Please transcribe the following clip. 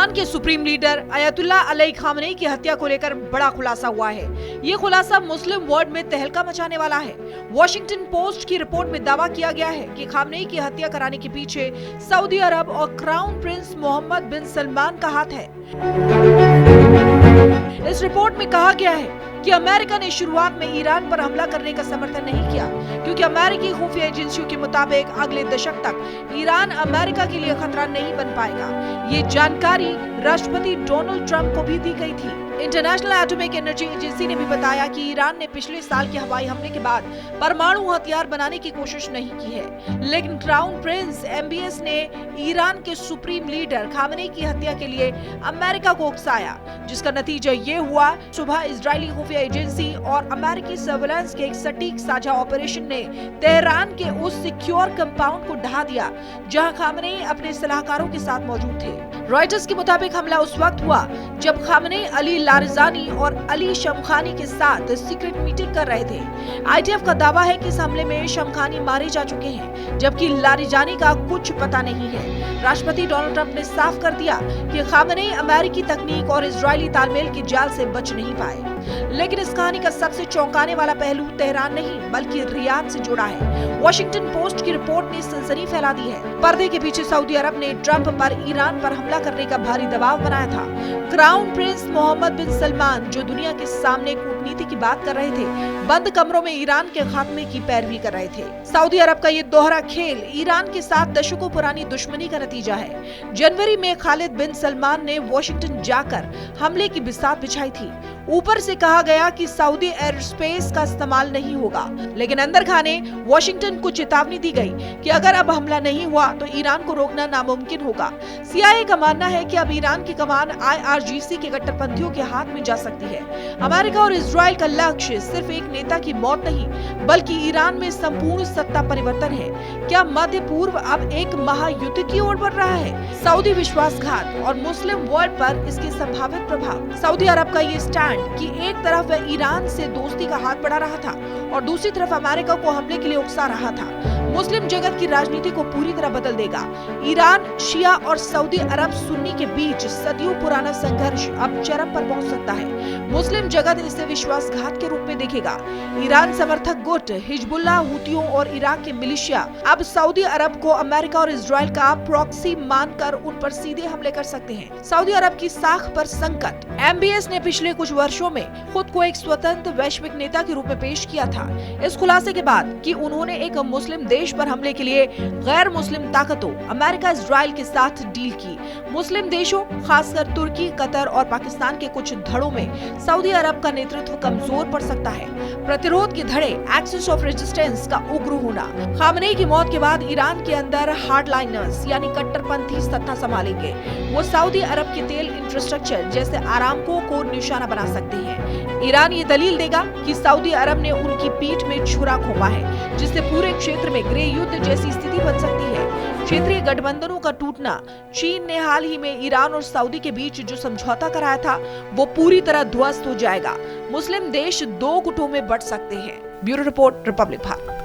Iran के supreme leader Ayatollah Ali Khamenei की हत्या को लेकर बड़ा खुलासा हुआ है। ये खुलासा मुस्लिम वर्ल्ड में तहलका मचाने वाला है। वॉशिंगटन पोस्ट की रिपोर्ट में दावा किया गया है कि खामनेई की हत्या कराने के पीछे सऊदी अरब और क्राउन प्रिंस मोहम्मद बिन सलमान का हाथ है। इस रिपोर्ट में कहा गया है कि अमेरिका ने शुरुआत में ईरान पर हमला करने का समर्थन नहीं किया, क्योंकि अमेरिकी खुफिया एजेंसियों के मुताबिक अगले दशक तक ईरान अमेरिका के लिए खतरा नहीं बन पाएगा। ये जानकारी राष्ट्रपति डोनाल्ड ट्रंप को भी दी गई थी। इंटरनेशनल एटॉमिक एनर्जी एजेंसी ने भी बताया कि ईरान ने पिछले साल के हवाई हमले के बाद परमाणु हथियार बनाने की कोशिश नहीं की है, लेकिन क्राउन प्रिंस MBS ने ईरान के सुप्रीम लीडर खामनेई की हत्या के लिए अमेरिका को उकसाया, जिसका नतीजा ये हुआ। सुबह इजरायली खुफिया एजेंसी और अमेरिकी सर्वेलेंस के एक सटीक साझा ऑपरेशन ने तेहरान के उस सिक्योर कंपाउंड को ढहा दिया जहां खामनेई अपने सलाहकारों के साथ मौजूद थे। रॉयटर्स के मुताबिक हमला उस वक्त हुआ जब खामनेई अली लारिजानी और अली शमखानी के साथ सीक्रेट मीटिंग कर रहे थे। IDF का दावा है कि इस हमले में शमखानी मारे जा चुके हैं, जबकि लारिजानी का कुछ पता नहीं है। राष्ट्रपति डोनाल्ड ट्रंप ने साफ कर दिया कि खामनेई अमेरिकी तकनीक और इजरायली तालमेल के जाल से बच नहीं पाए। लेकिन इस कहानी का सबसे चौंकाने वाला पहलू तेहरान नहीं बल्कि रियाद से जुड़ा है। वॉशिंगटन पोस्ट की रिपोर्ट ने सनसनी फैला दी है। पर्दे के पीछे सऊदी अरब ने ट्रंप पर ईरान पर हमला करने का भारी दबाव बनाया था। क्राउन प्रिंस मोहम्मद बिन सलमान, जो दुनिया के सामने कूटनीति की बात कर रहे थे, बंद कमरों में ईरान के खात्मे की पैरवी कर रहे थे। सऊदी अरब का ये दोहरा खेल ईरान के साथ दशकों पुरानी दुश्मनी का नतीजा है। जनवरी में खालिद बिन सलमान ने वॉशिंगटन जाकर हमले की बिसात बिछाई थी। ऊपर से कहा गया कि सऊदी एयर स्पेस का इस्तेमाल नहीं होगा, लेकिन अंदर खाने वॉशिंगटन को चेतावनी दी गई कि अगर अब हमला नहीं हुआ तो ईरान को रोकना नामुमकिन होगा। CIA का मानना है कि अब ईरान की कमान IRGC के कट्टरपंथियों के हाथ में जा सकती है। अमेरिका और इजराइल का लक्ष्य सिर्फ एक नेता की मौत नहीं बल्कि ईरान में संपूर्ण सत्ता परिवर्तन है। क्या मध्य पूर्व अब एक महायुद्ध की ओर बढ़ रहा है? सऊदी विश्वासघात और मुस्लिम वर्ल्ड पर इसके संभावित प्रभाव। सऊदी अरब का ये स्टैंड कि एक तरफ वह ईरान से दोस्ती का हाथ बढ़ा रहा था और दूसरी तरफ अमेरिका को हमले के लिए उकसा रहा था, मुस्लिम जगत की राजनीति को पूरी तरह बदल देगा। ईरान, शिया और सऊदी अरब सुन्नी के बीच सदियों पुराना संघर्ष अब चरम पर पहुंच सकता है। मुस्लिम जगत इसे विश्वासघात के रूप में देखेगा। ईरान समर्थक गुट हिजबुल्लाह, हुतियों और इराक के मिलिशिया अब सऊदी अरब को अमेरिका और इजराइल का प्रॉक्सी मानकर उन पर सीधे हमले कर सकते हैं। सऊदी अरब की साख पर संकट। MBS ने पिछले कुछ वर्षों में खुद को एक स्वतंत्र वैश्विक नेता के रूप में पेश किया था। इस खुलासे के बाद कि उन्होंने एक मुस्लिम देश पर हमले के लिए गैर मुस्लिम ताकतों अमेरिका, इजराइल के साथ डील की। मुस्लिम देशों, खासकर तुर्की, कतर और पाकिस्तान के कुछ धड़ों में सऊदी अरब का नेतृत्व कमजोर पड़ सकता है। प्रतिरोध के धड़े, एक्सिस ऑफ रेजिस्टेंस का उग्र होना। खामनेई की मौत के बाद ईरान के अंदर हार्डलाइनर्स यानी कट्टरपंथी सत्ता संभालेंगे। वो सऊदी अरब के तेल इंफ्रास्ट्रक्चर जैसे आरामको को निशाना बना सकते हैं। ईरान ये दलील देगा कि सऊदी अरब ने उनकी पीठ में छुरा घोंपा है, जिससे पूरे क्षेत्र में गृह युद्ध जैसी स्थिति बन सकती है। क्षेत्रीय गठबंधनों का टूटना। चीन ने हाल ही में ईरान और सऊदी के बीच जो समझौता कराया था वो पूरी तरह ध्वस्त हो जाएगा। मुस्लिम देश दो गुटों में बंट सकते हैं। Bureau report, Republic Bharat.